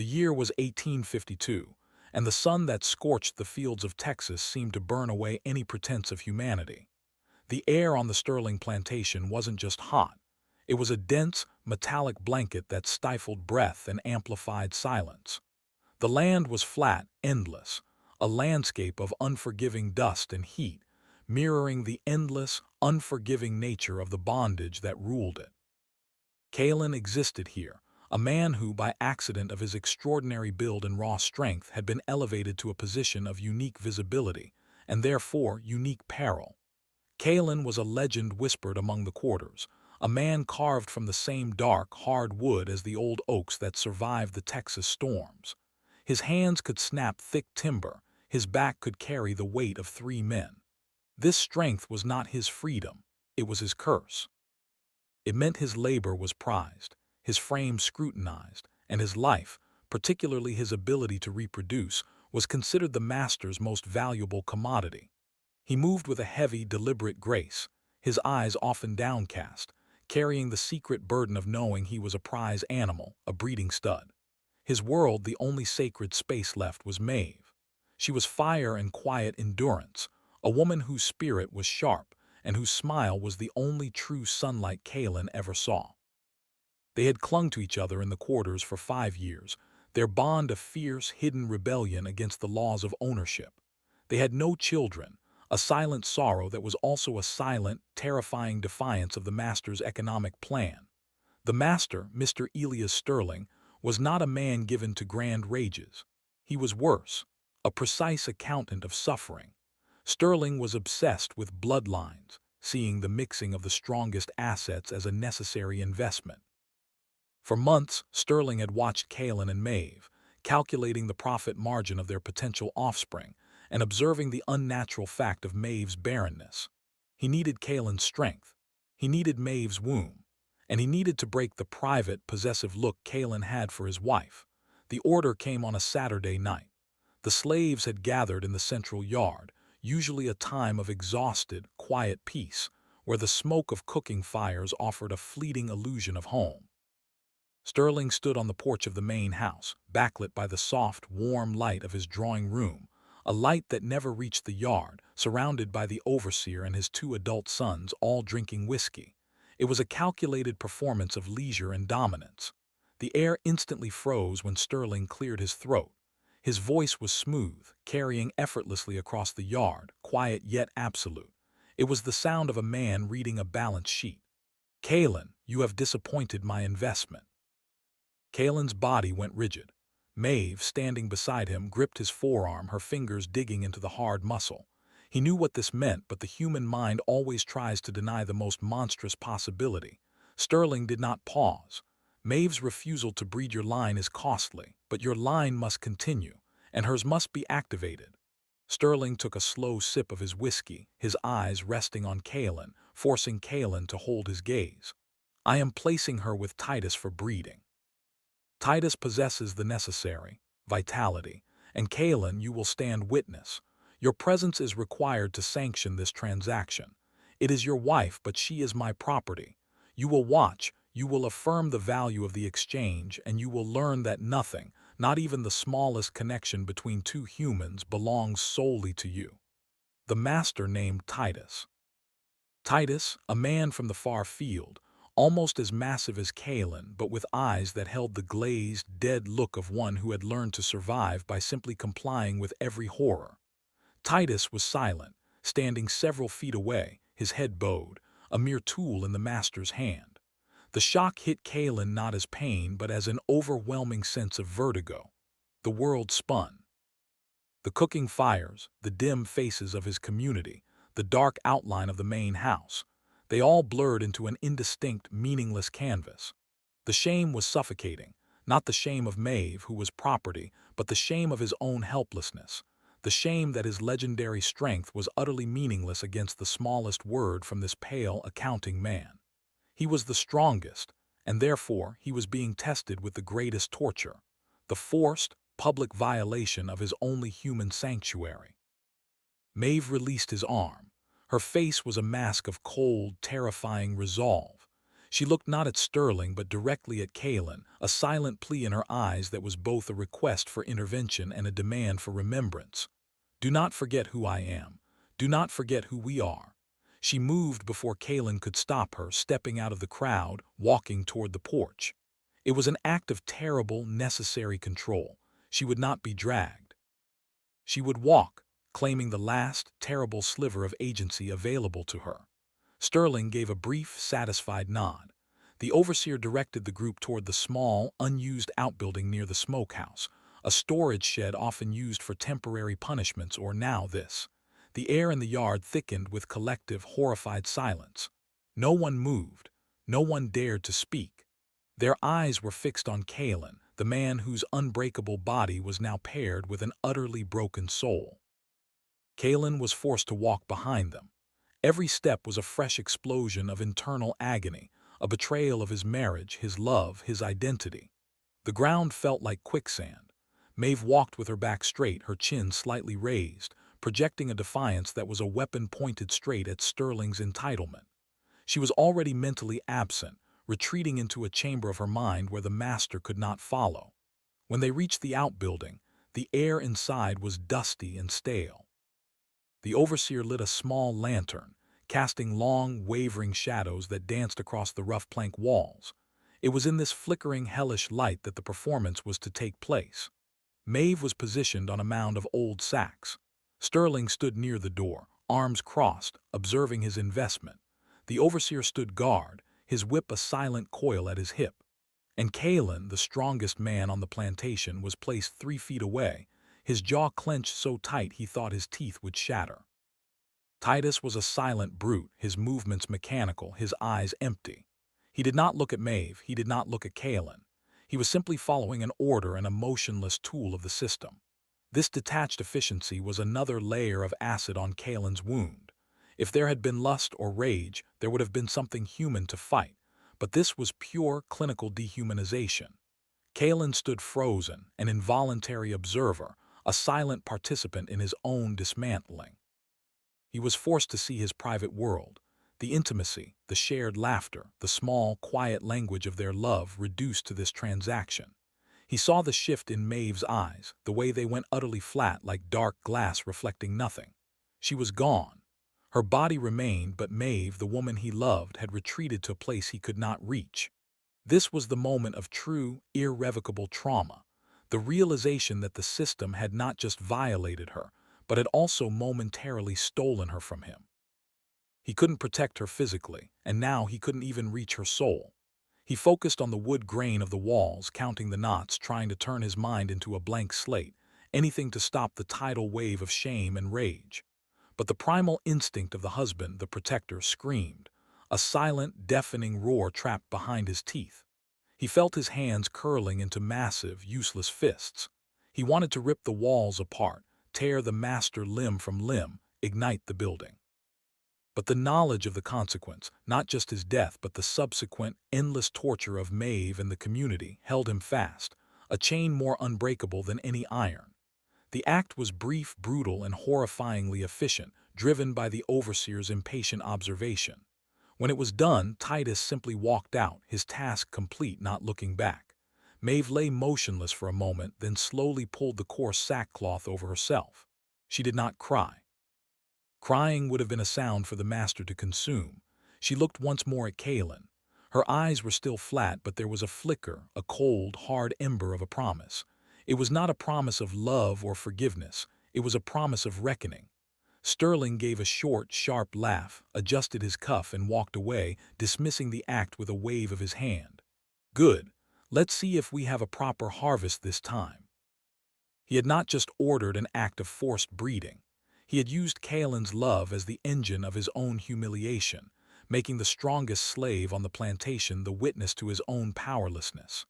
The year was 1852, and the sun that scorched the fields of Texas seemed to burn away any pretense of humanity. The air on the Sterling plantation wasn't just hot. It was a dense, metallic blanket that stifled breath and amplified silence. The land was flat, endless, a landscape of unforgiving dust and heat, mirroring the endless, unforgiving nature of the bondage that ruled it. Kalen existed here, a man who, by accident of his extraordinary build and raw strength, had been elevated to a position of unique visibility, and therefore unique peril. Kalen was a legend whispered among the quarters, a man carved from the same dark, hard wood as the old oaks that survived the Texas storms. His hands could snap thick timber, his back could carry the weight of 3 men. This strength was not his freedom, it was his curse. It meant his labor was prized, his frame scrutinized, and his life, particularly his ability to reproduce, was considered the master's most valuable commodity. He moved with a heavy, deliberate grace, his eyes often downcast, carrying the secret burden of knowing he was a prize animal, a breeding stud. His world, the only sacred space left, was Maeve. She was fire and quiet endurance, a woman whose spirit was sharp and whose smile was the only true sunlight Kalen ever saw. They had clung to each other in the quarters for 5 years, their bond a fierce, hidden rebellion against the laws of ownership. They had no children, a silent sorrow that was also a silent, terrifying defiance of the master's economic plan. The master, Mr. Elias Sterling, was not a man given to grand rages. He was worse, a precise accountant of suffering. Sterling was obsessed with bloodlines, seeing the mixing of the strongest assets as a necessary investment. For months, Sterling had watched Kalen and Maeve, calculating the profit margin of their potential offspring and observing the unnatural fact of Maeve's barrenness. He needed Kalen's strength. He needed Maeve's womb. And he needed to break the private, possessive look Kalen had for his wife. The order came on a Saturday night. The slaves had gathered in the central yard, usually a time of exhausted, quiet peace, where the smoke of cooking fires offered a fleeting illusion of home. Sterling stood on the porch of the main house, backlit by the soft, warm light of his drawing room, a light that never reached the yard, surrounded by the overseer and his 2 adult sons, all drinking whiskey. It was a calculated performance of leisure and dominance. The air instantly froze when Sterling cleared his throat. His voice was smooth, carrying effortlessly across the yard, quiet yet absolute. It was the sound of a man reading a balance sheet. "Kalen, you have disappointed my investment." Kalen's body went rigid. Maeve, standing beside him, gripped his forearm, her fingers digging into the hard muscle. He knew what this meant, but the human mind always tries to deny the most monstrous possibility. Sterling did not pause. "Maeve's refusal to breed your line is costly, but your line must continue, and hers must be activated." Sterling took a slow sip of his whiskey, his eyes resting on Kalen, forcing Kalen to hold his gaze. "I am placing her with Titus for breeding. Titus possesses the necessary vitality, and Kalen, you will stand witness. Your presence is required to sanction this transaction. It is your wife, but she is my property. You will watch, you will affirm the value of the exchange, and you will learn that nothing, not even the smallest connection between 2 humans, belongs solely to you." The master named Titus. Titus, a man from the far field, almost as massive as Kalen, but with eyes that held the glazed, dead look of one who had learned to survive by simply complying with every horror. Titus was silent, standing several feet away, his head bowed, a mere tool in the master's hand. The shock hit Kalen not as pain, but as an overwhelming sense of vertigo. The world spun. The cooking fires, the dim faces of his community, the dark outline of the main house, they all blurred into an indistinct, meaningless canvas. The shame was suffocating, not the shame of Maeve, who was property, but the shame of his own helplessness, the shame that his legendary strength was utterly meaningless against the smallest word from this pale, accounting man. He was the strongest, and therefore he was being tested with the greatest torture, the forced, public violation of his only human sanctuary. Maeve released his arm. Her face was a mask of cold, terrifying resolve. She looked not at Sterling but directly at Kaelin, a silent plea in her eyes that was both a request for intervention and a demand for remembrance. "Do not forget who I am. Do not forget who we are." She moved before Kaelin could stop her, stepping out of the crowd, walking toward the porch. It was an act of terrible, necessary control. She would not be dragged. She would walk, claiming the last, terrible sliver of agency available to her. Sterling gave a brief, satisfied nod. The overseer directed the group toward the small, unused outbuilding near the smokehouse, a storage shed often used for temporary punishments or now this. The air in the yard thickened with collective, horrified silence. No one moved. No one dared to speak. Their eyes were fixed on Kaelin, the man whose unbreakable body was now paired with an utterly broken soul. Kaelin was forced to walk behind them. Every step was a fresh explosion of internal agony, a betrayal of his marriage, his love, his identity. The ground felt like quicksand. Maeve walked with her back straight, her chin slightly raised, projecting a defiance that was a weapon pointed straight at Sterling's entitlement. She was already mentally absent, retreating into a chamber of her mind where the master could not follow. When they reached the outbuilding, the air inside was dusty and stale. The overseer lit a small lantern, casting long, wavering shadows that danced across the rough plank walls. It was in this flickering, hellish light that the performance was to take place. Maeve was positioned on a mound of old sacks. Sterling stood near the door, arms crossed, observing his investment. The overseer stood guard, his whip a silent coil at his hip. And Kaelin, the strongest man on the plantation, was placed 3 feet away, his jaw clenched so tight he thought his teeth would shatter. Titus was a silent brute, his movements mechanical, his eyes empty. He did not look at Maeve, he did not look at Kaelin. He was simply following an order and a motionless tool of the system. This detached efficiency was another layer of acid on Kaelin's wound. If there had been lust or rage, there would have been something human to fight, but this was pure clinical dehumanization. Kaelin stood frozen, an involuntary observer, a silent participant in his own dismantling. He was forced to see his private world, the intimacy, the shared laughter, the small, quiet language of their love reduced to this transaction. He saw the shift in Maeve's eyes, the way they went utterly flat like dark glass reflecting nothing. She was gone. Her body remained, but Maeve, the woman he loved, had retreated to a place he could not reach. This was the moment of true, irrevocable trauma, the realization that the system had not just violated her, but had also momentarily stolen her from him. He couldn't protect her physically, and now he couldn't even reach her soul. He focused on the wood grain of the walls, counting the knots, trying to turn his mind into a blank slate, anything to stop the tidal wave of shame and rage. But the primal instinct of the husband, the protector, screamed, a silent, deafening roar trapped behind his teeth. He felt his hands curling into massive, useless fists. He wanted to rip the walls apart, tear the master limb from limb, ignite the building. But the knowledge of the consequence, not just his death but the subsequent, endless torture of Maeve and the community, held him fast, a chain more unbreakable than any iron. The act was brief, brutal, and horrifyingly efficient, driven by the overseer's impatient observation. When it was done, Titus simply walked out, his task complete, not looking back. Maeve lay motionless for a moment, then slowly pulled the coarse sackcloth over herself. She did not cry. Crying would have been a sound for the master to consume. She looked once more at Kaelin. Her eyes were still flat, but there was a flicker, a cold, hard ember of a promise. It was not a promise of love or forgiveness. It was a promise of reckoning. Sterling gave a short, sharp laugh, adjusted his cuff, and walked away, dismissing the act with a wave of his hand. "Good. Let's see if we have a proper harvest this time." He had not just ordered an act of forced breeding. He had used Kaelin's love as the engine of his own humiliation, making the strongest slave on the plantation the witness to his own powerlessness.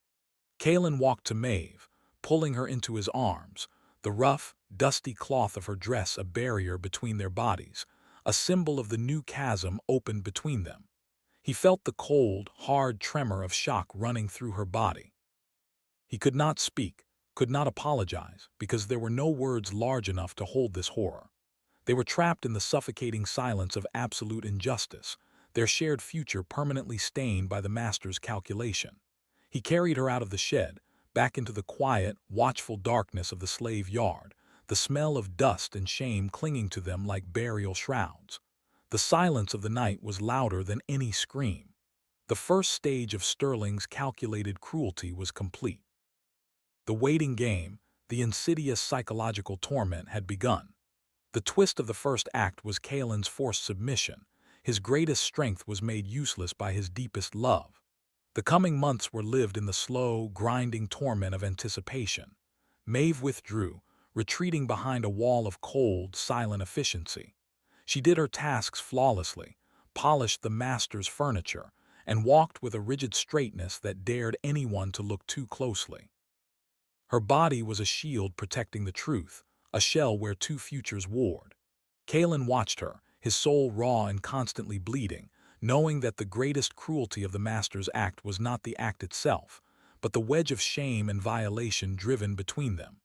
Kaelin walked to Maeve, pulling her into his arms, the rough, dusty cloth of her dress a barrier between their bodies, a symbol of the new chasm opened between them. He felt the cold, hard tremor of shock running through her body. He could not speak, could not apologize, because there were no words large enough to hold this horror. They were trapped in the suffocating silence of absolute injustice, their shared future permanently stained by the master's calculation. He carried her out of the shed, back into the quiet, watchful darkness of the slave yard, the smell of dust and shame clinging to them like burial shrouds. The silence of the night was louder than any scream. The first stage of Sterling's calculated cruelty was complete. The waiting game, the insidious psychological torment, had begun. The twist of the first act was Kalen's forced submission. His greatest strength was made useless by his deepest love. The coming months were lived in the slow, grinding torment of anticipation. Maeve withdrew, retreating behind a wall of cold, silent efficiency. She did her tasks flawlessly, polished the master's furniture, and walked with a rigid straightness that dared anyone to look too closely. Her body was a shield protecting the truth, a shell where two futures warred. Kalen watched her, his soul raw and constantly bleeding, knowing that the greatest cruelty of the master's act was not the act itself, but the wedge of shame and violation driven between them.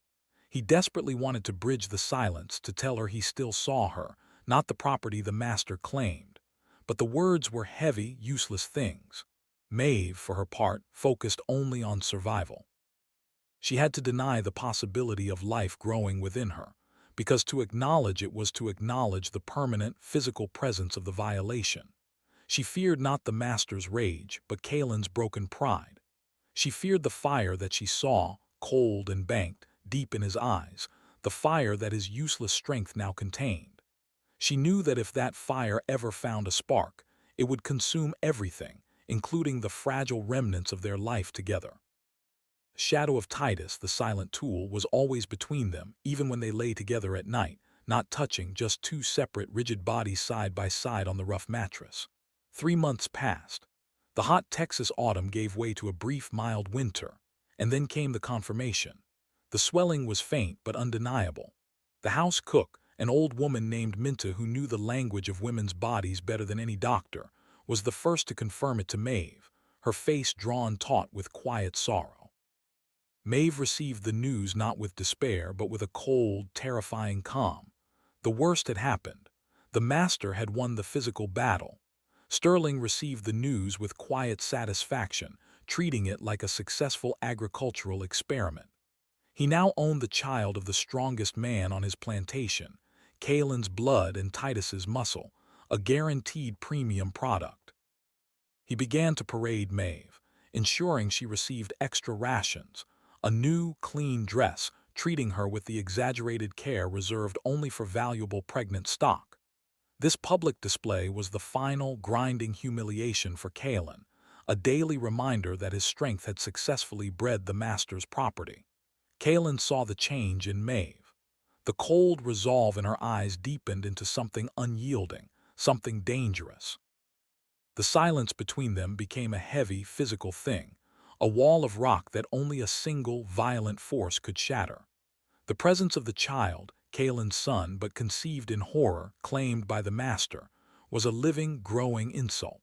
He desperately wanted to bridge the silence, to tell her he still saw her, not the property the master claimed. But the words were heavy, useless things. Maeve, for her part, focused only on survival. She had to deny the possibility of life growing within her, because to acknowledge it was to acknowledge the permanent, physical presence of the violation. She feared not the master's rage, but Kalen's broken pride. She feared the fire that she saw, cold and banked, deep in his eyes, the fire that his useless strength now contained. She knew that if that fire ever found a spark, it would consume everything, including the fragile remnants of their life together. The shadow of Titus, the silent tool, was always between them, even when they lay together at night, not touching, just two separate, rigid bodies side by side on the rough mattress. 3 months passed. The hot Texas autumn gave way to a brief, mild winter, and then came the confirmation. The swelling was faint but undeniable. The house cook, an old woman named Minta who knew the language of women's bodies better than any doctor, was the first to confirm it to Maeve, her face drawn taut with quiet sorrow. Maeve received the news not with despair, but with a cold, terrifying calm. The worst had happened. The master had won the physical battle. Sterling received the news with quiet satisfaction, treating it like a successful agricultural experiment. He now owned the child of the strongest man on his plantation, Kalen's blood and Titus's muscle, a guaranteed premium product. He began to parade Maeve, ensuring she received extra rations, a new, clean dress, treating her with the exaggerated care reserved only for valuable pregnant stock. This public display was the final, grinding humiliation for Kalen, a daily reminder that his strength had successfully bred the master's property. Kalen saw the change in Maeve. The cold resolve in her eyes deepened into something unyielding, something dangerous. The silence between them became a heavy, physical thing, a wall of rock that only a single, violent force could shatter. The presence of the child, Kalen's son, but conceived in horror, claimed by the master, was a living, growing insult.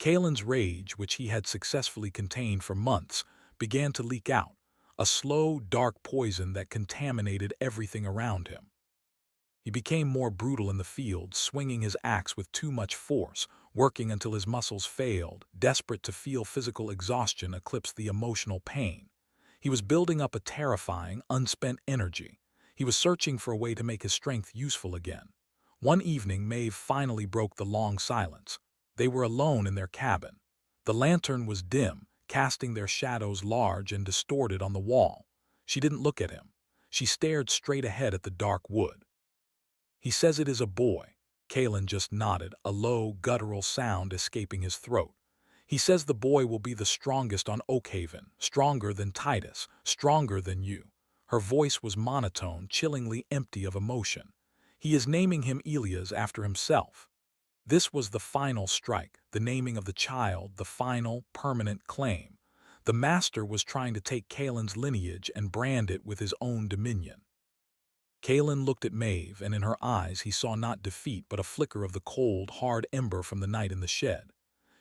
Kalen's rage, which he had successfully contained for months, began to leak out, a slow, dark poison that contaminated everything around him. He became more brutal in the field, swinging his axe with too much force, working until his muscles failed, desperate to feel physical exhaustion eclipse the emotional pain. He was building up a terrifying, unspent energy. He was searching for a way to make his strength useful again. One evening, Maeve finally broke the long silence. They were alone in their cabin. The lantern was dim, casting their shadows large and distorted on the wall. She didn't look at him. She stared straight ahead at the dark wood. "He says it is a boy." Kalen just nodded, a low, guttural sound escaping his throat. "He says the boy will be the strongest on Oakhaven, stronger than Titus, stronger than you." Her voice was monotone, chillingly empty of emotion. "He is naming him Elias after himself." This was the final strike, the naming of the child, the final, permanent claim. The master was trying to take Kalen's lineage and brand it with his own dominion. Kalen looked at Maeve, and in her eyes he saw not defeat but a flicker of the cold, hard ember from the night in the shed.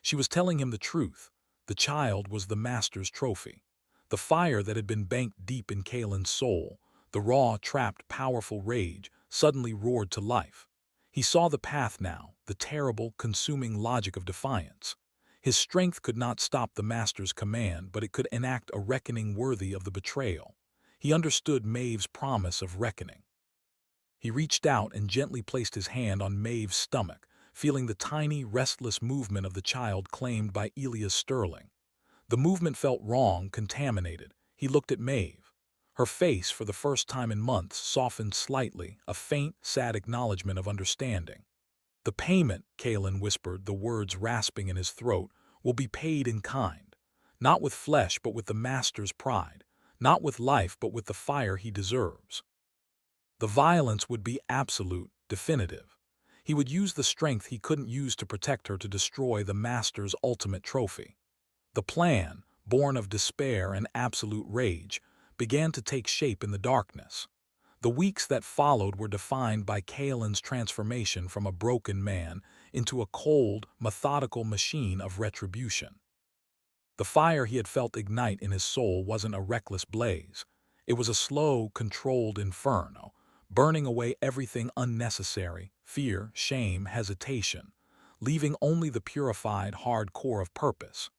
She was telling him the truth. The child was the master's trophy. The fire that had been banked deep in Kalen's soul, the raw, trapped, powerful rage, suddenly roared to life. He saw the path now, the terrible, consuming logic of defiance. His strength could not stop the master's command, but it could enact a reckoning worthy of the betrayal. He understood Maeve's promise of reckoning. He reached out and gently placed his hand on Maeve's stomach, feeling the tiny, restless movement of the child claimed by Elias Sterling. The movement felt wrong, contaminated. He looked at Maeve. Her face, for the first time in months, softened slightly, a faint, sad acknowledgement of understanding. "The payment," Kalen whispered, the words rasping in his throat, "will be paid in kind. Not with flesh, but with the master's pride. Not with life, but with the fire he deserves." The violence would be absolute, definitive. He would use the strength he couldn't use to protect her to destroy the master's ultimate trophy. The plan, born of despair and absolute rage, began to take shape in the darkness. The weeks that followed were defined by Kalen's transformation from a broken man into a cold, methodical machine of retribution. The fire he had felt ignite in his soul wasn't a reckless blaze. It was a slow, controlled inferno, burning away everything unnecessary: fear, shame, hesitation, leaving only the purified, hard core of purpose.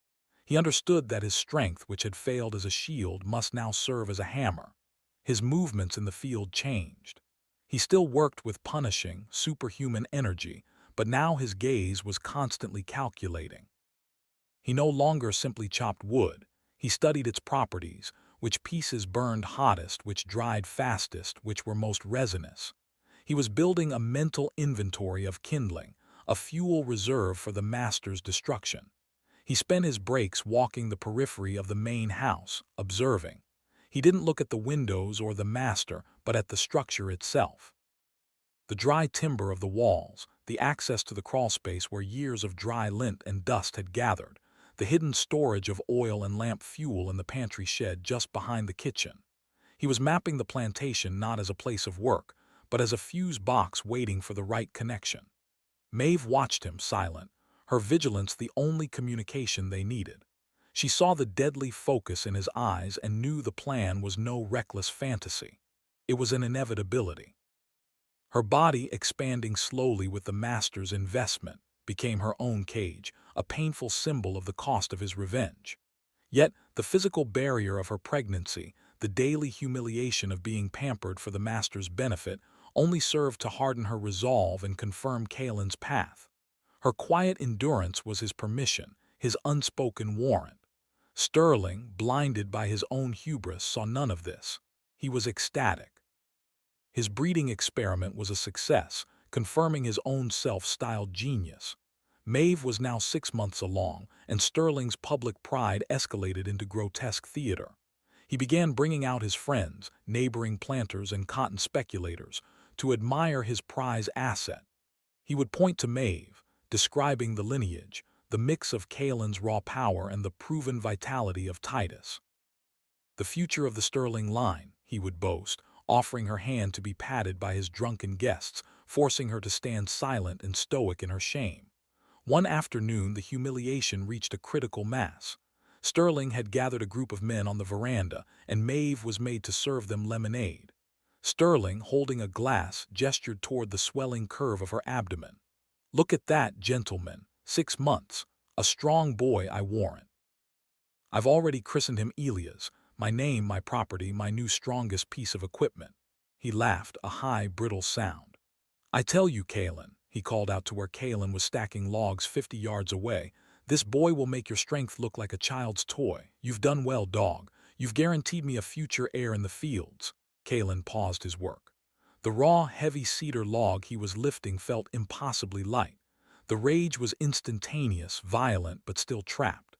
He understood that his strength, which had failed as a shield, must now serve as a hammer. His movements in the field changed. He still worked with punishing, superhuman energy, but now his gaze was constantly calculating. He no longer simply chopped wood. He studied its properties: which pieces burned hottest, which dried fastest, which were most resinous. He was building a mental inventory of kindling, a fuel reserve for the master's destruction. He spent his breaks walking the periphery of the main house, observing. He didn't look at the windows or the master, but at the structure itself. The dry timber of the walls, the access to the crawlspace where years of dry lint and dust had gathered, the hidden storage of oil and lamp fuel in the pantry shed just behind the kitchen. He was mapping the plantation not as a place of work, but as a fuse box waiting for the right connection. Maeve watched him, silent, her vigilance the only communication they needed. She saw the deadly focus in his eyes and knew the plan was no reckless fantasy. It was an inevitability. Her body, expanding slowly with the master's investment, became her own cage, a painful symbol of the cost of his revenge. Yet, the physical barrier of her pregnancy, the daily humiliation of being pampered for the master's benefit, only served to harden her resolve and confirm Kalen's path. Her quiet endurance was his permission, his unspoken warrant. Sterling, blinded by his own hubris, saw none of this. He was ecstatic. His breeding experiment was a success, confirming his own self-styled genius. Maeve was now 6 months along, and Sterling's public pride escalated into grotesque theater. He began bringing out his friends, neighboring planters and cotton speculators, to admire his prize asset. He would point to Maeve, describing the lineage, the mix of Kalen's raw power and the proven vitality of Titus. "The future of the Sterling line," he would boast, offering her hand to be patted by his drunken guests, forcing her to stand silent and stoic in her shame. One afternoon, the humiliation reached a critical mass. Sterling had gathered a group of men on the veranda, and Maeve was made to serve them lemonade. Sterling, holding a glass, gestured toward the swelling curve of her abdomen. "Look at that, gentlemen. 6 months. A strong boy, I warrant. I've already christened him Elias, my name, my property, my new strongest piece of equipment." He laughed, a high, brittle sound. "I tell you, Kalen," he called out to where Kalen was stacking logs 50 yards away, "this boy will make your strength look like a child's toy. You've done well, dog. You've guaranteed me a future heir in the fields." Kalen paused his work. The raw, heavy cedar log he was lifting felt impossibly light. The rage was instantaneous, violent, but still trapped.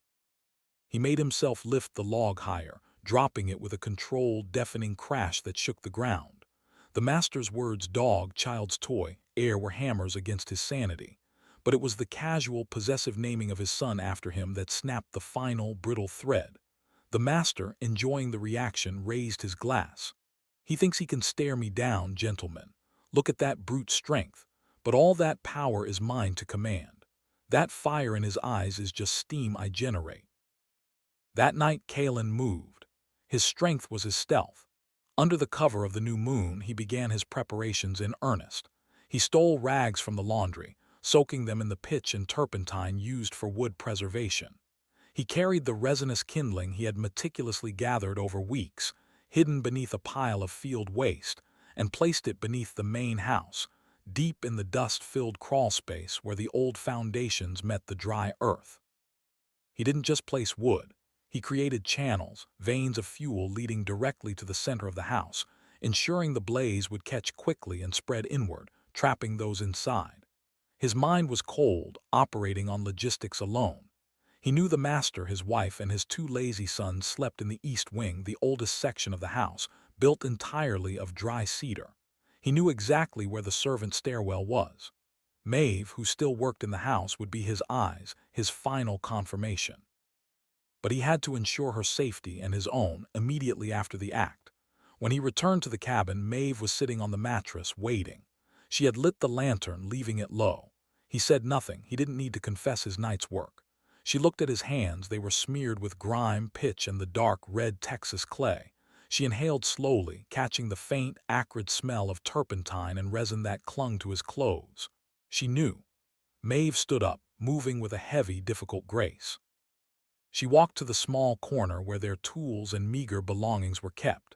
He made himself lift the log higher, dropping it with a controlled, deafening crash that shook the ground. The master's words, dog, child's toy, heir, were hammers against his sanity. But it was the casual, possessive naming of his son after him that snapped the final, brittle thread. The master, enjoying the reaction, raised his glass. "He thinks he can stare me down, gentlemen. Look at that brute strength. But all that power is mine to command. That fire in his eyes is just steam I generate." That night Kalen moved. His strength was his stealth. Under the cover of the new moon, he began his preparations in earnest. He stole rags from the laundry, soaking them in the pitch and turpentine used for wood preservation. He carried the resinous kindling he had meticulously gathered over weeks, hidden beneath a pile of field waste, and placed it beneath the main house, deep in the dust-filled crawlspace where the old foundations met the dry earth. He didn't just place wood. He created channels, veins of fuel leading directly to the center of the house, ensuring the blaze would catch quickly and spread inward, trapping those inside. His mind was cold, operating on logistics alone. He knew the master, his wife, and his two lazy sons slept in the east wing, the oldest section of the house, built entirely of dry cedar. He knew exactly where the servant stairwell was. Maeve, who still worked in the house, would be his eyes, his final confirmation. But he had to ensure her safety and his own immediately after the act. When he returned to the cabin, Maeve was sitting on the mattress, waiting. She had lit the lantern, leaving it low. He said nothing. He didn't need to confess his night's work. She looked at his hands. They were smeared with grime, pitch, and the dark red Texas clay. She inhaled slowly, catching the faint, acrid smell of turpentine and resin that clung to his clothes. She knew. Maeve stood up, moving with a heavy, difficult grace. She walked to the small corner where their tools and meager belongings were kept.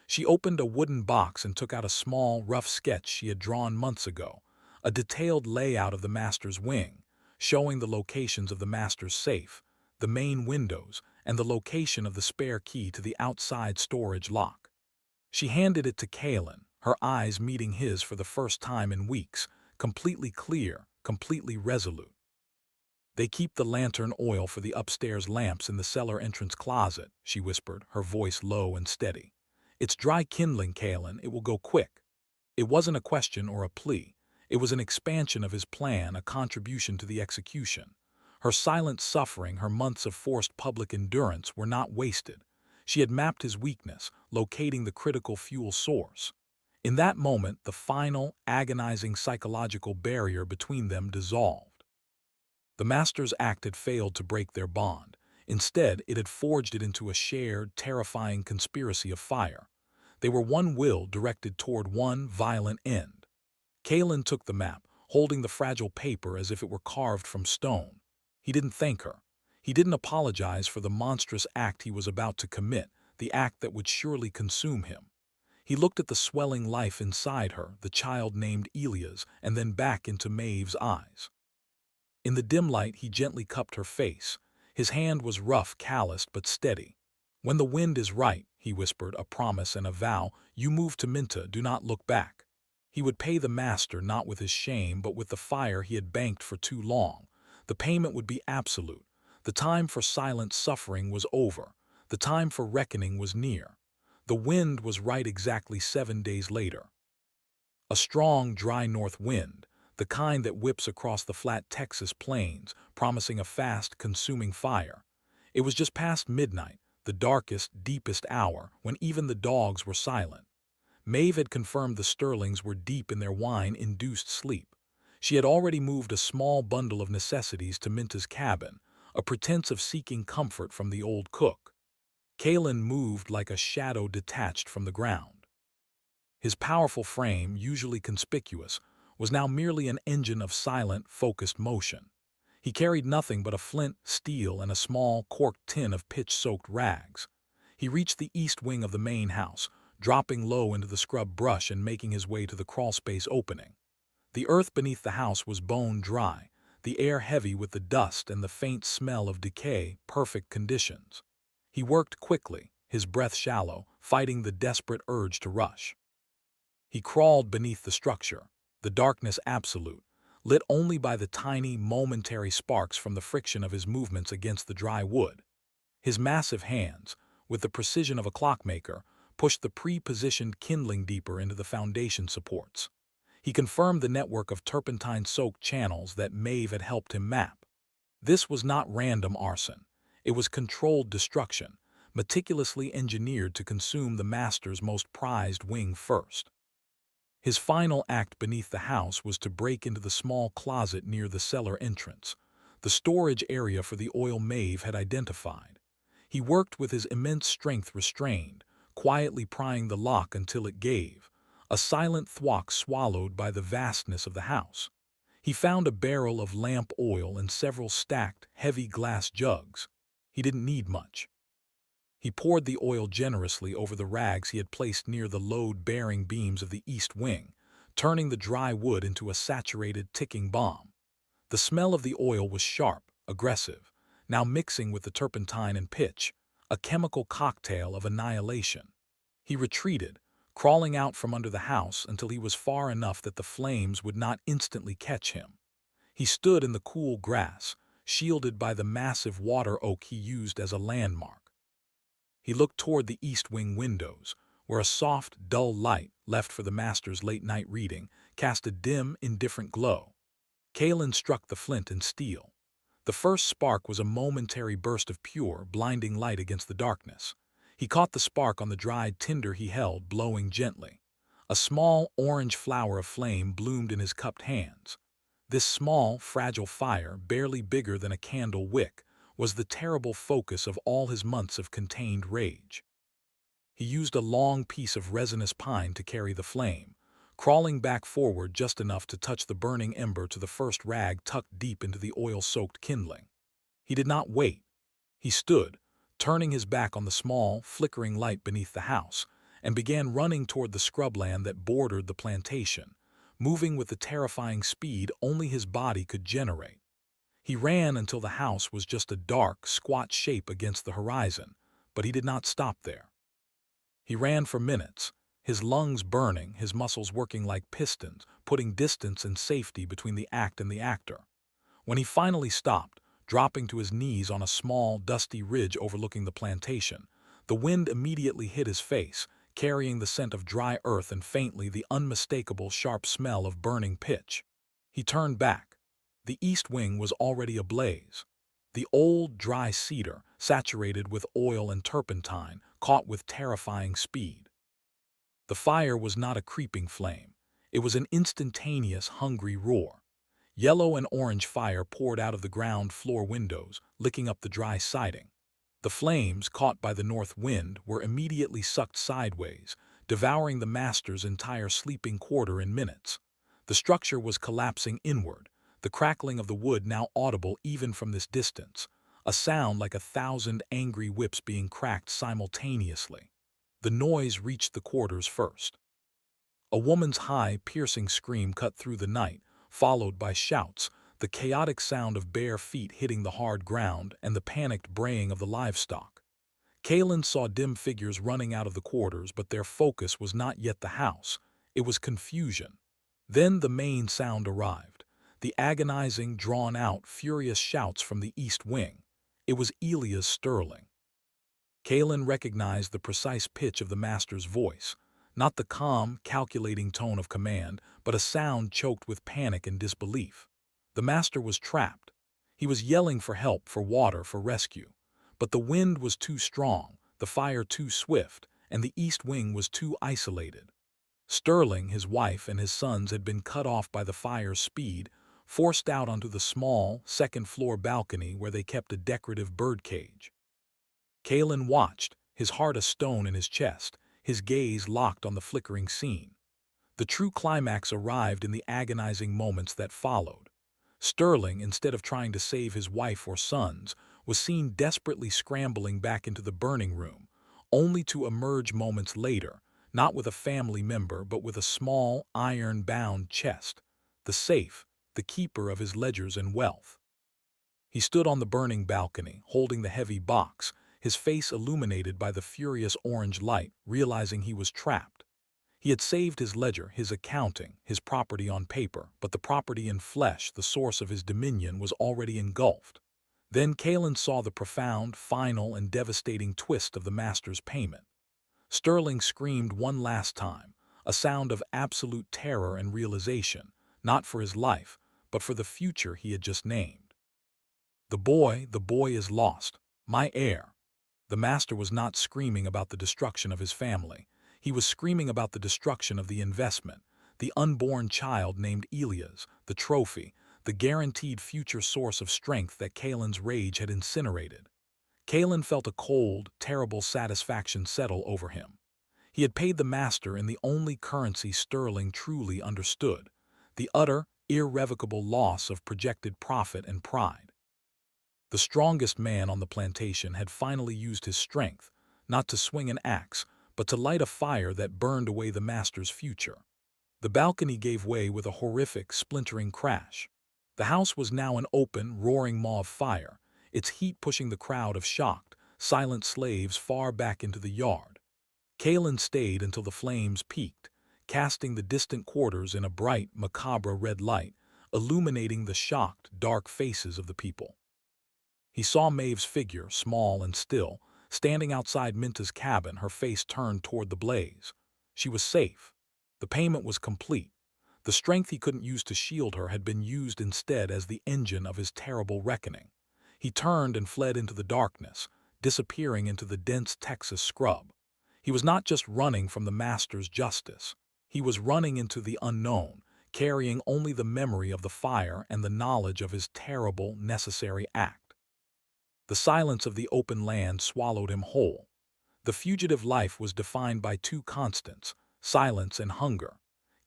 She opened a wooden box and took out a small, rough sketch she had drawn months ago, a detailed layout of the master's wing, showing the locations of the master's safe, the main windows, and the location of the spare key to the outside storage lock. She handed it to Kalen, her eyes meeting his for the first time in weeks, completely clear, completely resolute. "They keep the lantern oil for the upstairs lamps in the cellar entrance closet," she whispered, her voice low and steady. "It's dry kindling, Kalen. It will go quick." It wasn't a question or a plea. It was an expansion of his plan, a contribution to the execution. Her silent suffering, her months of forced public endurance were not wasted. She had mapped his weakness, locating the critical fuel source. In that moment, the final, agonizing psychological barrier between them dissolved. The master's act had failed to break their bond. Instead, it had forged it into a shared, terrifying conspiracy of fire. They were one will directed toward one violent end. Kalen took the map, holding the fragile paper as if it were carved from stone. He didn't thank her. He didn't apologize for the monstrous act he was about to commit, the act that would surely consume him. He looked at the swelling life inside her, the child named Elias, and then back into Maeve's eyes. In the dim light, he gently cupped her face. His hand was rough, calloused, but steady. "When the wind is right," he whispered, a promise and a vow, "you move to Minta, do not look back." He would pay the master not with his shame, but with the fire he had banked for too long. The payment would be absolute. The time for silent suffering was over. The time for reckoning was near. The wind was right exactly 7 days later. A strong, dry north wind, the kind that whips across the flat Texas plains, promising a fast, consuming fire. It was just past midnight, the darkest, deepest hour, when even the dogs were silent. Maeve had confirmed the Sterlings were deep in their wine-induced sleep. She had already moved a small bundle of necessities to Minta's cabin, a pretense of seeking comfort from the old cook. Kalen moved like a shadow detached from the ground. His powerful frame, usually conspicuous, was now merely an engine of silent, focused motion. He carried nothing but a flint, steel, and a small, corked tin of pitch-soaked rags. He reached the east wing of the main house, dropping low into the scrub brush and making his way to the crawlspace opening. The earth beneath the house was bone dry, the air heavy with the dust and the faint smell of decay, perfect conditions. He worked quickly, his breath shallow, fighting the desperate urge to rush. He crawled beneath the structure, the darkness absolute, lit only by the tiny, momentary sparks from the friction of his movements against the dry wood. His massive hands, with the precision of a clockmaker, pushed the pre-positioned kindling deeper into the foundation supports. He confirmed the network of turpentine-soaked channels that Maeve had helped him map. This was not random arson. It was controlled destruction, meticulously engineered to consume the master's most prized wing first. His final act beneath the house was to break into the small closet near the cellar entrance, the storage area for the oil Maeve had identified. He worked with his immense strength restrained, quietly prying the lock until it gave, a silent thwack swallowed by the vastness of the house. He found a barrel of lamp oil and several stacked, heavy glass jugs. He didn't need much. He poured the oil generously over the rags he had placed near the load-bearing beams of the east wing, turning the dry wood into a saturated, ticking bomb. The smell of the oil was sharp, aggressive, now mixing with the turpentine and pitch, a chemical cocktail of annihilation. He retreated, crawling out from under the house until he was far enough that the flames would not instantly catch him. He stood in the cool grass, shielded by the massive water oak he used as a landmark. He looked toward the east wing windows, where a soft, dull light, left for the master's late-night reading, cast a dim, indifferent glow. Kalen struck the flint and steel. The first spark was a momentary burst of pure, blinding light against the darkness. He caught the spark on the dried tinder he held, blowing gently. A small, orange flower of flame bloomed in his cupped hands. This small, fragile fire, barely bigger than a candle wick, was the terrible focus of all his months of contained rage. He used a long piece of resinous pine to carry the flame, crawling back forward just enough to touch the burning ember to the first rag tucked deep into the oil-soaked kindling. He did not wait. He stood, turning his back on the small, flickering light beneath the house, and began running toward the scrubland that bordered the plantation, moving with the terrifying speed only his body could generate. He ran until the house was just a dark, squat shape against the horizon, but he did not stop there. He ran for minutes, his lungs burning, his muscles working like pistons, putting distance and safety between the act and the actor. When he finally stopped, dropping to his knees on a small, dusty ridge overlooking the plantation, the wind immediately hit his face, carrying the scent of dry earth and faintly the unmistakable sharp smell of burning pitch. He turned back. The east wing was already ablaze. The old, dry cedar, saturated with oil and turpentine, caught with terrifying speed. The fire was not a creeping flame. It was an instantaneous, hungry roar. Yellow and orange fire poured out of the ground floor windows, licking up the dry siding. The flames, caught by the north wind, were immediately sucked sideways, devouring the master's entire sleeping quarter in minutes. The structure was collapsing inward, the crackling of the wood now audible even from this distance, a sound like 1,000 angry whips being cracked simultaneously. The noise reached the quarters first. A woman's high, piercing scream cut through the night, followed by shouts, the chaotic sound of bare feet hitting the hard ground, and the panicked braying of the livestock. Kalen saw dim figures running out of the quarters, but their focus was not yet the house. It was confusion. Then the main sound arrived. The agonizing, drawn-out, furious shouts from the east wing. It was Elias Sterling. Kalen recognized the precise pitch of the master's voice, not the calm, calculating tone of command, but a sound choked with panic and disbelief. The master was trapped. He was yelling for help, for water, for rescue. But the wind was too strong, the fire too swift, and the east wing was too isolated. Sterling, his wife, and his sons had been cut off by the fire's speed, forced out onto the small, second-floor balcony where they kept a decorative birdcage. Kalen watched, his heart a stone in his chest, his gaze locked on the flickering scene. The true climax arrived in the agonizing moments that followed. Sterling, instead of trying to save his wife or sons, was seen desperately scrambling back into the burning room, only to emerge moments later, not with a family member but with a small, iron-bound chest, the safe, the keeper of his ledgers and wealth. He stood on the burning balcony, holding the heavy box, his face illuminated by the furious orange light, realizing he was trapped. He had saved his ledger, his accounting, his property on paper, but the property in flesh, the source of his dominion, was already engulfed. Then Kalen saw the profound, final, and devastating twist of the master's payment. Sterling screamed one last time, a sound of absolute terror and realization, not for his life, but for the future he had just named. The boy is lost, my heir. The master was not screaming about the destruction of his family. He was screaming about the destruction of the investment, the unborn child named Elias, the trophy, the guaranteed future source of strength that Kalen's rage had incinerated. Kalen felt a cold, terrible satisfaction settle over him. He had paid the master in the only currency Sterling truly understood, the utter, irrevocable loss of projected profit and pride. The strongest man on the plantation had finally used his strength, not to swing an axe, but to light a fire that burned away the master's future. The balcony gave way with a horrific, splintering crash. The house was now an open, roaring maw of fire, its heat pushing the crowd of shocked, silent slaves far back into the yard. Kalen stayed until the flames peaked, casting the distant quarters in a bright, macabre red light, illuminating the shocked, dark faces of the people. He saw Maeve's figure, small and still, standing outside Minta's cabin, her face turned toward the blaze. She was safe. The payment was complete. The strength he couldn't use to shield her had been used instead as the engine of his terrible reckoning. He turned and fled into the darkness, disappearing into the dense Texas scrub. He was not just running from the master's justice. He was running into the unknown, carrying only the memory of the fire and the knowledge of his terrible, necessary act. The silence of the open land swallowed him whole. The fugitive life was defined by two constants, silence and hunger.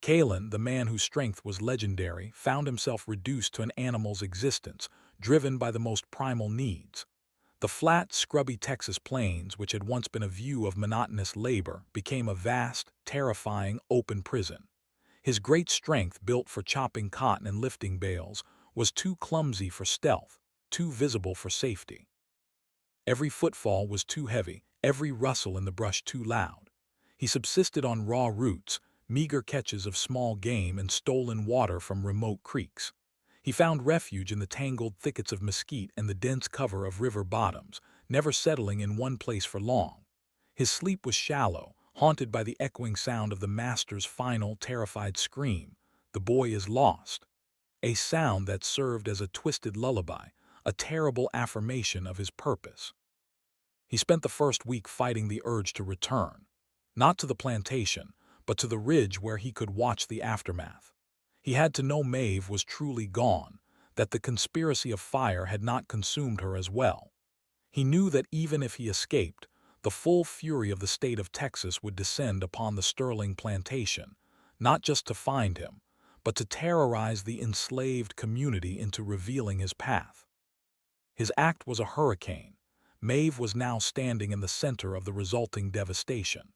Kalen, the man whose strength was legendary, found himself reduced to an animal's existence, driven by the most primal needs. The flat, scrubby Texas plains, which had once been a view of monotonous labor, became a vast, terrifying, open prison. His great strength, built for chopping cotton and lifting bales, was too clumsy for stealth, too visible for safety. Every footfall was too heavy, every rustle in the brush too loud. He subsisted on raw roots, meager catches of small game, and stolen water from remote creeks. He found refuge in the tangled thickets of mesquite and the dense cover of river bottoms, never settling in one place for long. His sleep was shallow, haunted by the echoing sound of the master's final, terrified scream, "The boy is lost," a sound that served as a twisted lullaby, a terrible affirmation of his purpose. He spent the first week fighting the urge to return, not to the plantation, but to the ridge where he could watch the aftermath. He had to know Maeve was truly gone, that the conspiracy of fire had not consumed her as well. He knew that even if he escaped, the full fury of the state of Texas would descend upon the Sterling plantation, not just to find him, but to terrorize the enslaved community into revealing his path. His act was a hurricane. Maeve was now standing in the center of the resulting devastation.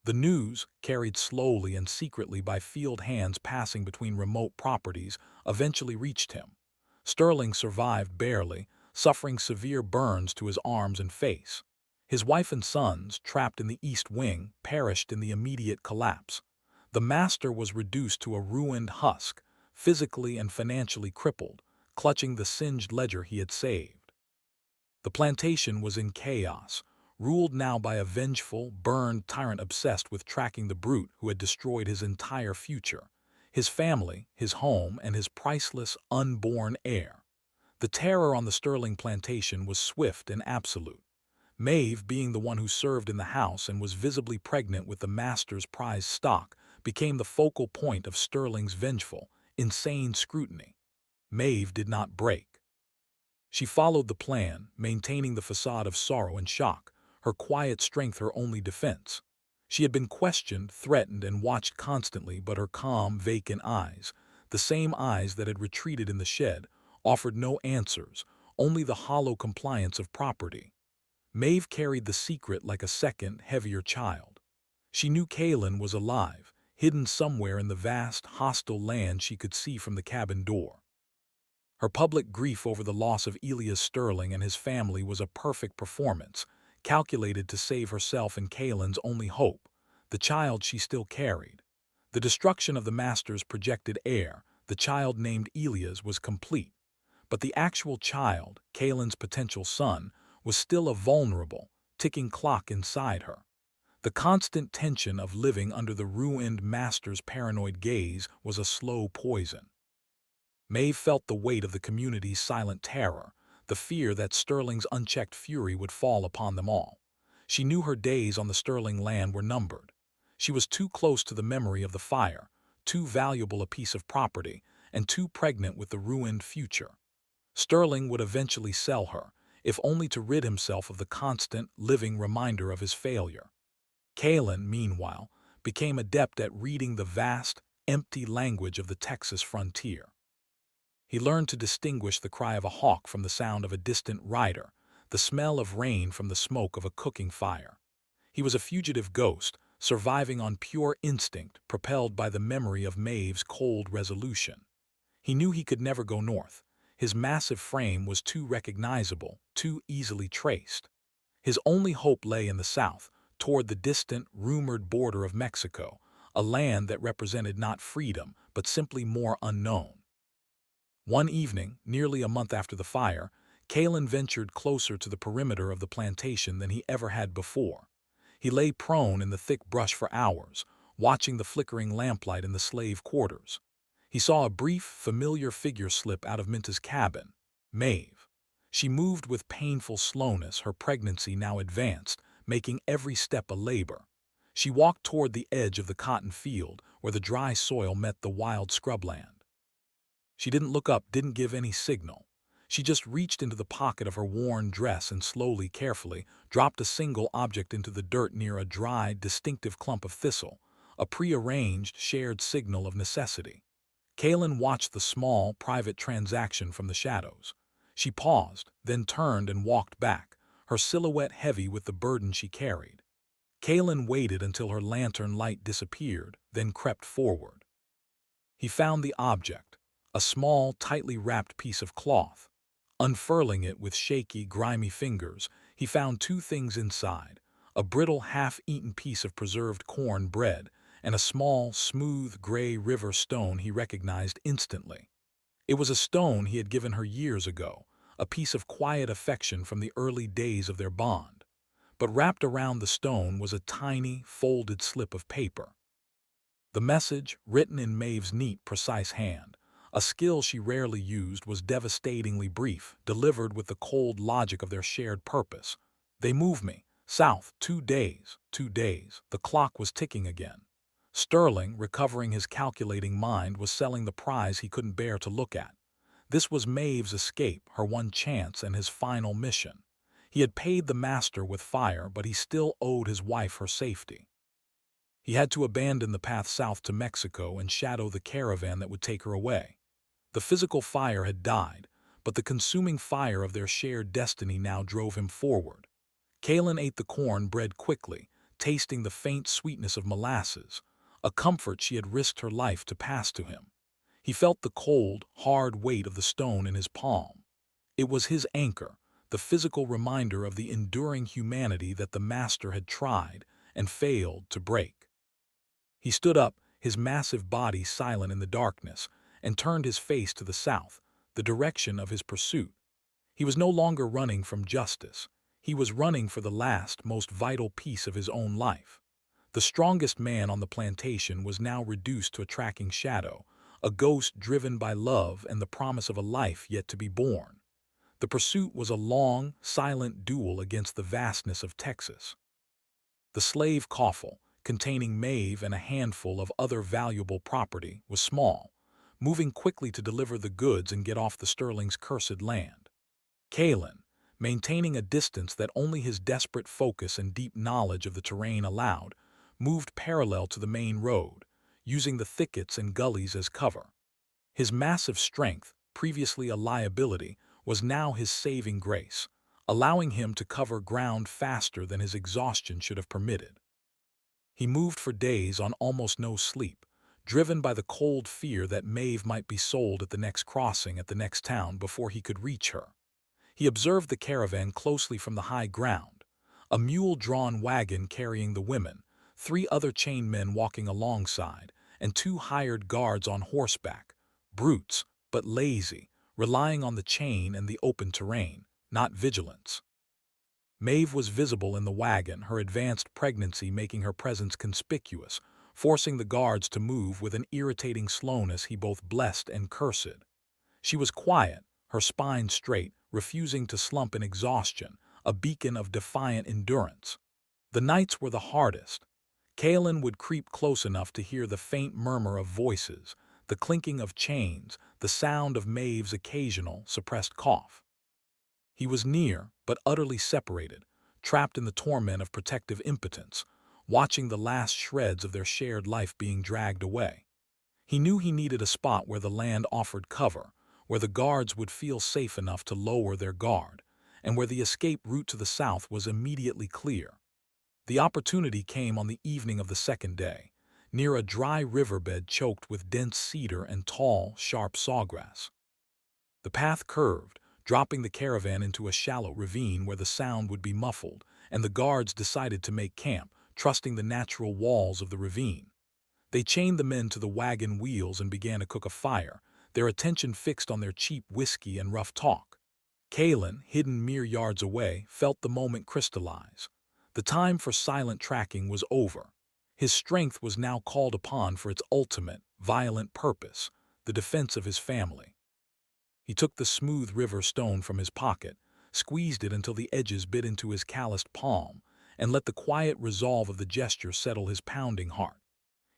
The news, carried slowly and secretly by field hands passing between remote properties, eventually reached him. Sterling survived barely, suffering severe burns to his arms and face. His wife and sons, trapped in the East Wing, perished in the immediate collapse. The master was reduced to a ruined husk, physically and financially crippled, clutching the singed ledger he had saved. The plantation was in chaos, ruled now by a vengeful, burned tyrant obsessed with tracking the brute who had destroyed his entire future, his family, his home, and his priceless, unborn heir. The terror on the Sterling plantation was swift and absolute. Maeve, being the one who served in the house and was visibly pregnant with the master's prized stock, became the focal point of Sterling's vengeful, insane scrutiny. Maeve did not break. She followed the plan, maintaining the facade of sorrow and shock, her quiet strength her only defense. She had been questioned, threatened, and watched constantly, but her calm, vacant eyes, the same eyes that had retreated in the shed, offered no answers, only the hollow compliance of property. Maeve carried the secret like a second, heavier child. She knew Kalen was alive, hidden somewhere in the vast, hostile land she could see from the cabin door. Her public grief over the loss of Elias Sterling and his family was a perfect performance, calculated to save herself and Kalen's only hope, the child she still carried. The destruction of the master's projected heir, the child named Elias, was complete, but the actual child, Kalen's potential son, was still a vulnerable, ticking clock inside her. The constant tension of living under the ruined master's paranoid gaze was a slow poison. Maeve felt the weight of the community's silent terror, the fear that Sterling's unchecked fury would fall upon them all. She knew her days on the Sterling land were numbered. She was too close to the memory of the fire, too valuable a piece of property, and too pregnant with the ruined future. Sterling would eventually sell her, if only to rid himself of the constant, living reminder of his failure. Kalen, meanwhile, became adept at reading the vast, empty language of the Texas frontier. He learned to distinguish the cry of a hawk from the sound of a distant rider, the smell of rain from the smoke of a cooking fire. He was a fugitive ghost, surviving on pure instinct, propelled by the memory of Maeve's cold resolution. He knew he could never go north. His massive frame was too recognizable, too easily traced. His only hope lay in the south, toward the distant, rumored border of Mexico, a land that represented not freedom, but simply more unknown. One evening, nearly a month after the fire, Kalen ventured closer to the perimeter of the plantation than he ever had before. He lay prone in the thick brush for hours, watching the flickering lamplight in the slave quarters. He saw a brief, familiar figure slip out of Minta's cabin, Maeve. She moved with painful slowness, her pregnancy now advanced, making every step a labor. She walked toward the edge of the cotton field, where the dry soil met the wild scrubland. She didn't look up, didn't give any signal. She just reached into the pocket of her worn dress and slowly, carefully, dropped a single object into the dirt near a dry, distinctive clump of thistle, a prearranged, shared signal of necessity. Kalen watched the small, private transaction from the shadows. She paused, then turned and walked back, her silhouette heavy with the burden she carried. Kalen waited until her lantern light disappeared, then crept forward. He found the object, a small, tightly wrapped piece of cloth. Unfurling it with shaky, grimy fingers, he found two things inside: a brittle, half-eaten piece of preserved corn bread and a small, smooth, gray river stone he recognized instantly. It was a stone he had given her years ago, a piece of quiet affection from the early days of their bond. But wrapped around the stone was a tiny, folded slip of paper. The message, written in Maeve's neat, precise hand, a skill she rarely used, was devastatingly brief, delivered with the cold logic of their shared purpose. They move me. South, 2 days, 2 days. The clock was ticking again. Sterling, recovering his calculating mind, was selling the prize he couldn't bear to look at. This was Maeve's escape, her one chance and his final mission. He had paid the master with fire, but he still owed his wife her safety. He had to abandon the path south to Mexico and shadow the caravan that would take her away. The physical fire had died, but the consuming fire of their shared destiny now drove him forward. Kalen ate the corn bread quickly, tasting the faint sweetness of molasses, a comfort she had risked her life to pass to him. He felt the cold, hard weight of the stone in his palm. It was his anchor, the physical reminder of the enduring humanity that the master had tried and failed to break. He stood up, his massive body silent in the darkness, and turned his face to the south, the direction of his pursuit. He was no longer running from justice. He was running for the last, most vital piece of his own life. The strongest man on the plantation was now reduced to a tracking shadow, a ghost driven by love and the promise of a life yet to be born. The pursuit was a long, silent duel against the vastness of Texas. The slave coffle, containing Maeve and a handful of other valuable property, was small, moving quickly to deliver the goods and get off the Sterling's cursed land. Kalen, maintaining a distance that only his desperate focus and deep knowledge of the terrain allowed, moved parallel to the main road, using the thickets and gullies as cover. His massive strength, previously a liability, was now his saving grace, allowing him to cover ground faster than his exhaustion should have permitted. He moved for days on almost no sleep, driven by the cold fear that Maeve might be sold at the next crossing at the next town before he could reach her. He observed the caravan closely from the high ground, a mule-drawn wagon carrying the women, 3 other chained men walking alongside, and 2 hired guards on horseback, brutes, but lazy, relying on the chain and the open terrain, not vigilance. Maeve was visible in the wagon, her advanced pregnancy making her presence conspicuous, forcing the guards to move with an irritating slowness he both blessed and cursed. She was quiet, her spine straight, refusing to slump in exhaustion, a beacon of defiant endurance. The nights were the hardest. Kalen would creep close enough to hear the faint murmur of voices, the clinking of chains, the sound of Maeve's occasional, suppressed cough. He was near, but utterly separated, trapped in the torment of protective impotence, watching the last shreds of their shared life being dragged away. He knew he needed a spot where the land offered cover, where the guards would feel safe enough to lower their guard, and where the escape route to the south was immediately clear. The opportunity came on the evening of the second day, near a dry riverbed choked with dense cedar and tall, sharp sawgrass. The path curved, dropping the caravan into a shallow ravine where the sound would be muffled, and the guards decided to make camp, trusting the natural walls of the ravine. They chained the men to the wagon wheels and began to cook a fire, their attention fixed on their cheap whiskey and rough talk. Kalen, hidden mere yards away, felt the moment crystallize. The time for silent tracking was over. His strength was now called upon for its ultimate, violent purpose, the defense of his family. He took the smooth river stone from his pocket, squeezed it until the edges bit into his calloused palm, and let the quiet resolve of the gesture settle his pounding heart.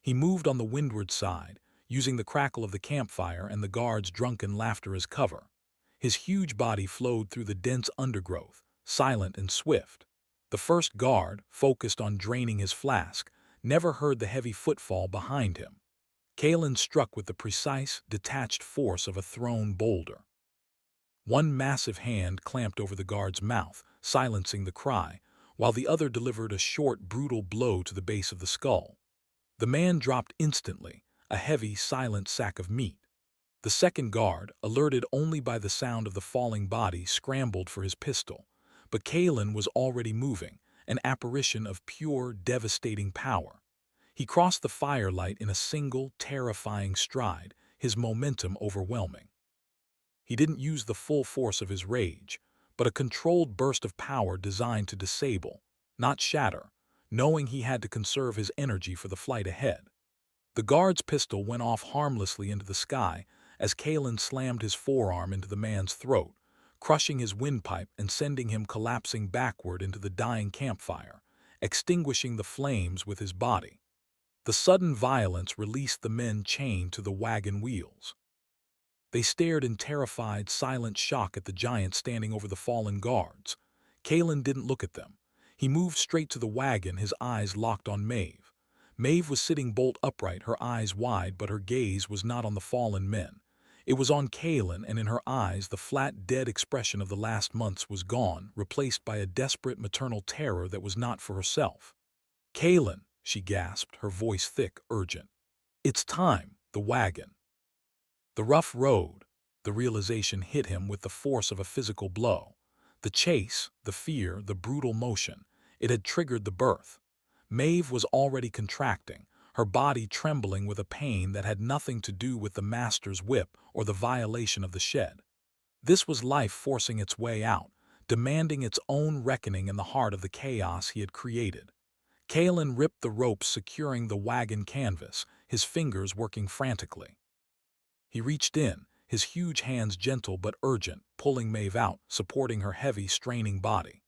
He moved on the windward side, using the crackle of the campfire and the guards' drunken laughter as cover. His huge body flowed through the dense undergrowth, silent and swift. The first guard, focused on draining his flask, never heard the heavy footfall behind him. Kalen struck with the precise, detached force of a thrown boulder. One massive hand clamped over the guard's mouth, silencing the cry, while the other delivered a short, brutal blow to the base of the skull. The man dropped instantly, a heavy, silent sack of meat. The second guard, alerted only by the sound of the falling body, scrambled for his pistol. But Kalen was already moving, an apparition of pure, devastating power. He crossed the firelight in a single, terrifying stride, his momentum overwhelming. He didn't use the full force of his rage, but a controlled burst of power designed to disable, not shatter, knowing he had to conserve his energy for the flight ahead. The guard's pistol went off harmlessly into the sky as Kalen slammed his forearm into the man's throat, crushing his windpipe and sending him collapsing backward into the dying campfire, extinguishing the flames with his body. The sudden violence released the men chained to the wagon wheels. They stared in terrified, silent shock at the giant standing over the fallen guards. Kalen didn't look at them. He moved straight to the wagon, his eyes locked on Maeve. Maeve was sitting bolt upright, her eyes wide, but her gaze was not on the fallen men. It was on Kalen, and in her eyes the flat, dead expression of the last months was gone, replaced by a desperate maternal terror that was not for herself. "Kalen," she gasped, her voice thick, urgent. "It's time, the wagon." The rough road, the realization hit him with the force of a physical blow. The chase, the fear, the brutal motion, it had triggered the birth. Maeve was already contracting, her body trembling with a pain that had nothing to do with the master's whip or the violation of the shed. This was life forcing its way out, demanding its own reckoning in the heart of the chaos he had created. Kalen ripped the ropes securing the wagon canvas, his fingers working frantically. He reached in, his huge hands gentle but urgent, pulling Maeve out, supporting her heavy, straining body.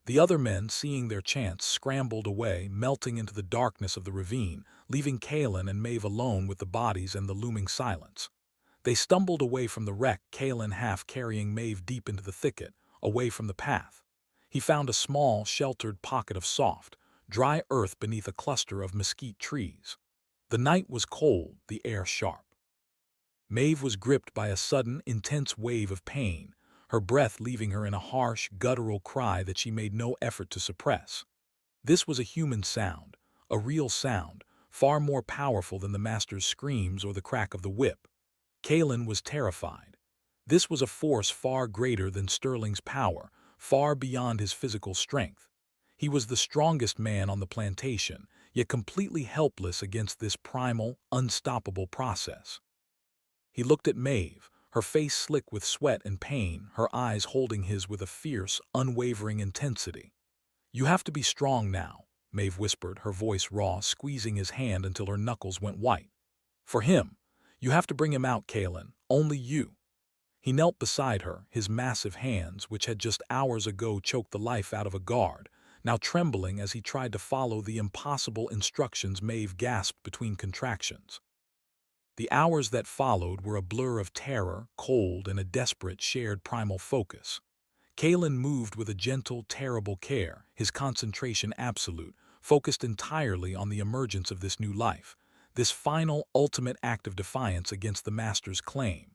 The other men, seeing their chance, scrambled away, melting into the darkness of the ravine, leaving Kalen and Maeve alone with the bodies and the looming silence. They stumbled away from the wreck, Kalen half carrying Maeve deep into the thicket, away from the path. He found a small, sheltered pocket of soft, dry earth beneath a cluster of mesquite trees. The night was cold, the air sharp. Maeve was gripped by a sudden, intense wave of pain, her breath leaving her in a harsh, guttural cry that she made no effort to suppress. This was a human sound, a real sound, far more powerful than the master's screams or the crack of the whip. Kalen was terrified. This was a force far greater than Sterling's power, far beyond his physical strength. He was the strongest man on the plantation, yet completely helpless against this primal, unstoppable process. He looked at Maeve, her face slick with sweat and pain, her eyes holding his with a fierce, unwavering intensity. "You have to be strong now," Maeve whispered, her voice raw, squeezing his hand until her knuckles went white. "For him. You have to bring him out, Kalen. Only you." He knelt beside her, his massive hands, which had just hours ago choked the life out of a guard, now trembling as he tried to follow the impossible instructions Maeve gasped between contractions. The hours that followed were a blur of terror, cold, and a desperate, shared primal focus. Kalen moved with a gentle, terrible care, his concentration absolute, focused entirely on the emergence of this new life, this final, ultimate act of defiance against the master's claim.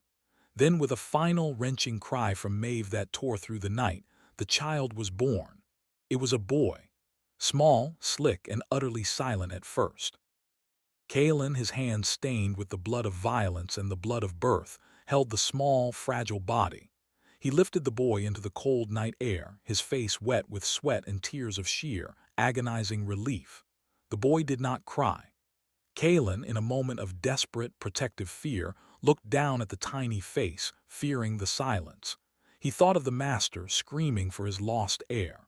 Then, with a final, wrenching cry from Maeve that tore through the night, the child was born. It was a boy, small, slick, and utterly silent at first. Kalen, his hands stained with the blood of violence and the blood of birth, held the small, fragile body. He lifted the boy into the cold night air, his face wet with sweat and tears of sheer, agonizing relief. The boy did not cry. Kalen, in a moment of desperate, protective fear, looked down at the tiny face, fearing the silence. He thought of the master screaming for his lost heir.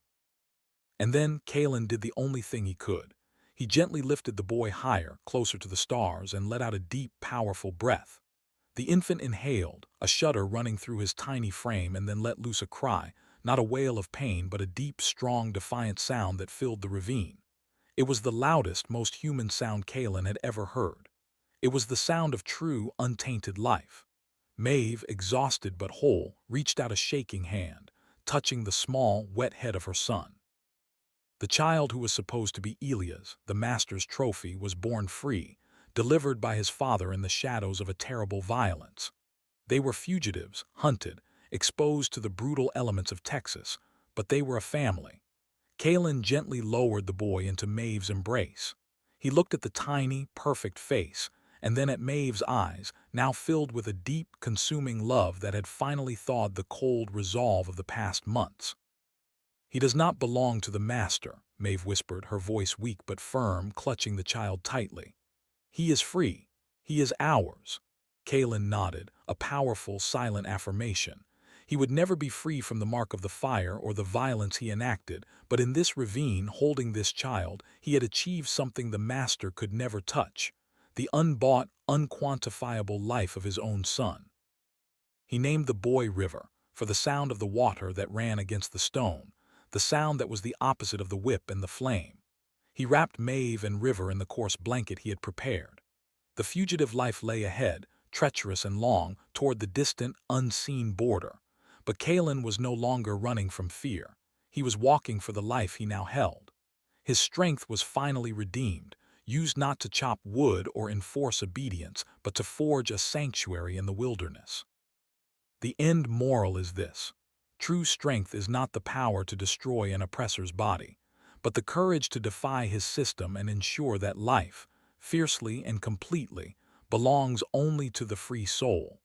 And then Kalen did the only thing he could. He gently lifted the boy higher, closer to the stars, and let out a deep, powerful breath. The infant inhaled, a shudder running through his tiny frame, and then let loose a cry, not a wail of pain, but a deep, strong, defiant sound that filled the ravine. It was the loudest, most human sound Kalen had ever heard. It was the sound of true, untainted life. Maeve, exhausted but whole, reached out a shaking hand, touching the small, wet head of her son. The child who was supposed to be Elia's, the master's trophy, was born free, delivered by his father in the shadows of a terrible violence. They were fugitives, hunted, exposed to the brutal elements of Texas, but they were a family. Kalen gently lowered the boy into Maeve's embrace. He looked at the tiny, perfect face, and then at Maeve's eyes, now filled with a deep, consuming love that had finally thawed the cold resolve of the past months. "He does not belong to the master," Maeve whispered, her voice weak but firm, clutching the child tightly. "He is free. He is ours." Kalen nodded, a powerful, silent affirmation. He would never be free from the mark of the fire or the violence he enacted, but in this ravine, holding this child, he had achieved something the master could never touch: the unbought, unquantifiable life of his own son. He named the boy River, for the sound of the water that ran against the stone, the sound that was the opposite of the whip and the flame. He wrapped Maeve and River in the coarse blanket he had prepared. The fugitive life lay ahead, treacherous and long, toward the distant, unseen border. But Kalen was no longer running from fear. He was walking for the life he now held. His strength was finally redeemed, used not to chop wood or enforce obedience, but to forge a sanctuary in the wilderness. The end moral is this: true strength is not the power to destroy an oppressor's body, but the courage to defy his system and ensure that life, fiercely and completely, belongs only to the free soul.